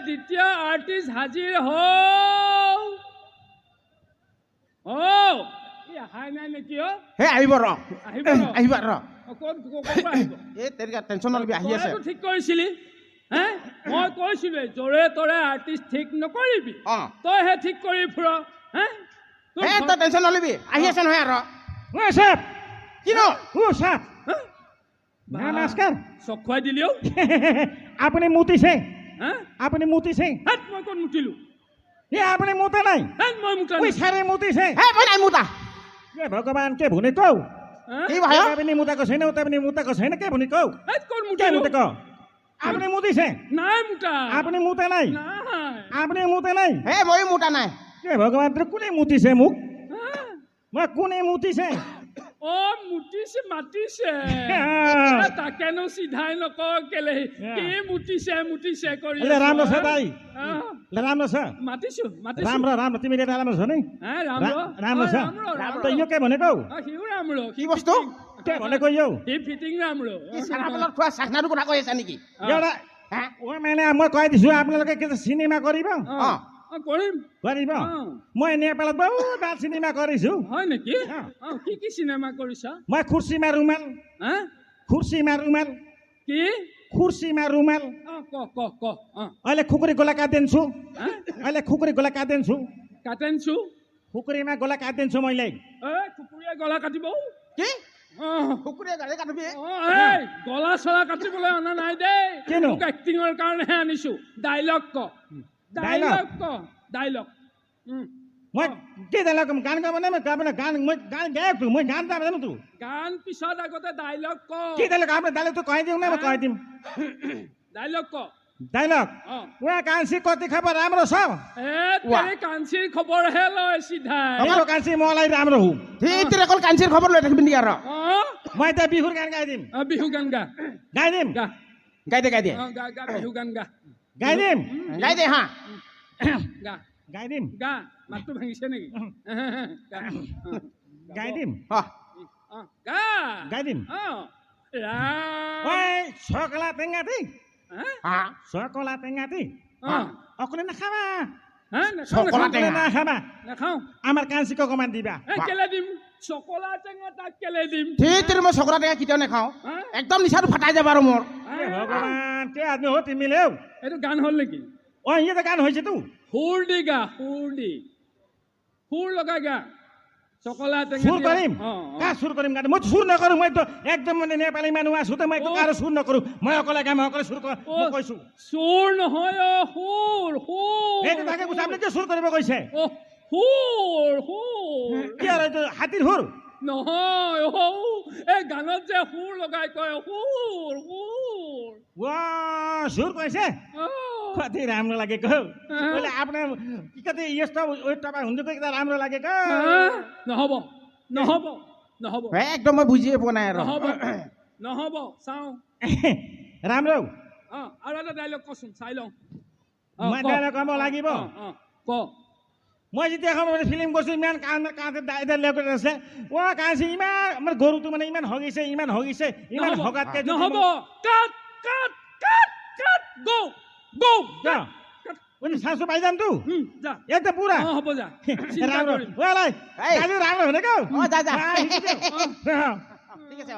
দ্বিতীয় আৰ্টিষ্ট হাজিৰ হও হাই নাই নেকি হে আহিব ৰ আহিব আহিবা ৰ আহিব এই তেৰিকা টেনচন নলবি আহি আছে ঠিক কৰিছিলি হে মই কৈছিলো জৰে তৰে আৰ্টিষ্ট ঠিক নকৰিবি তইহে ঠিক কৰি ফুৰ হে তই টেনচন নলবি আহি আছে নহয় আৰু সাহেব কিনো সাহেব নমস্কাৰ চক খুৱাই দিলিও আপুনি মুতিছে হা আপুনি মুতিছে হাত মই কোন মুতিলো আপুনি মুতা নাই মই মুতা ছাৰে মুতিছে হে মই নাই মুতা के भगवान के भनेको के भयो पनि मुताको छैन उता पनि मुताको छैन के भनेको कोन के मुतिलो मुतेको আপুনি মুতিছে নাই মুতা আপুনি মুতা নাই নাই আপুনি মুতা নাই হে মই মুতা নাই के भगवान तर कुनै मुतिছে মোক মই कुनै मुतिছে ও মুতিছে মাতিছে তাকেনো সিধাই নক কেলে কি মুতিছে কৰি ले राम्रो छ दाइ ले राम्रो छ मातिछु राम्रो राम्रो तिमीले राम्रो छ नि राम्रो छ त यो के भनेको हिउ राम्रो কি বস্তু के भनेको यो हि फिटिङ राम्रो সাৰাপলৰ খোৱা চাখনাটো কথা কৈ আছা নেকি एउटा ओ मैंने মই কৈ দিছো আপোনালোকে के सिनेमा কৰিব কৰিম কৰিব মই नेपालत বহুত ভাল सिनेमा কৰিছো হয় নেকি কি सिनेमा কৰিছা মই खुर्सीमा रुमाल खुर्सीमा रुमाल কি खुर्सीमा रुमाल क अहिले खुकुरी गोला काट्दिन्छु अहिले खुकुरी गोला काट्दिन्छु কাটেনছু खुकुरीमा गोला काट्दिन्छु मैले কুকুৰে গলা কাটিব কি কুকুৰে গাড়ী কাটিবি গলা চলা কাটিবলৈ অনা নাই দেই মোক এক্টিঙৰ কাৰণেহে আনিছো ডাইলগ ক ডাইলগ মই के डायलग गान गाব নাই মই গাব না গান মই গান গায়ক মই গান গাব জানো তো গান পিছত আগতে ডাইলগ ক के डायलग આપણે डायलग তো কই দিও না মই কই দিম ডাইলগ ক डायलग वा कान्छी कति खबर राम्रो छ तेरे कान्छीर खबर हे लय सिधा हाम्रो कान्छी मलाई राम्रो हु तेरे कल कान्छीर खबर লৈ থাকিবি নিয়াৰ মই त बिहुर गान गाइदिम बिहु गान गाइदिम गाइ दे गा बिहु गान गाइदिम गाइ दे हा गाइदिम गा মাতটো ভাঙিছে নেকি गाइदिम गा गाइदिम रा ओइ सकला टेंगाती সকলা টেঙাতি অকলে নাখাবা সকলা টেঙা নাখাবা নাখাও আমার কাঞ্চিক অকমান দিবা কেলে দিম সকলা টেঙা তাক কেলে দিম তেরে মই সকলা টেঙা কিটাও নেখাও একদম নিচাটো ফাটাই যাব আৰু মোৰ ভগৱান কে আদমি हो তিমিলেও এইটো গান হল নেকি ও ইয়ে তো গান হয়েছে তো সুৰ দি গা সুৰ লগাই গা সকলা টেঙা সুৰ কৰিম কা সুৰ কৰিম গান মই সুৰ নকৰো মই তো একদম মানে নেপালী মানুহ আছো তো মই কাৰো সুৰ নকৰো মই অকলে গাম অকলে সুৰ মই কৈছো সুৰ নহয় সুৰ এইটো তাকে কৈছে আপুনি কি সুৰ কৰিব কৈছে সুৰ কি আৰু এইটো হাতীৰ সুৰ নহয় এই গানত যে সুৰ লগাই কয় সুৰ वा सुर কৈছে कति राम्रो लागेको मैले आफ्नो कति यस्तो तपाईँ हुँदैको एकदम राम्रो लागेको নহব একদম মই বুজিয়ে পোৱা নাই আৰু নহব চাও राम्रो আৰু এটা ডাইলগ কচোন চাই লওঁ মই ডাইলগ কব লাগিব ক মই যেতিয়া এখন ফিল্ম কৰিছো ইমান কাঁধে দাইদাৰ লগত আছে কাঁচি ইমান আমাৰ গৰুটো মানে ইমান হগিছে ইমান হগাতকে নহব কাট গো যা ওনি সাসু পাই যাম তু যা একদম পুরা হ'ব যা राम्रो ওলাই কাজু राम्रो भनेको যা ঠিক আছে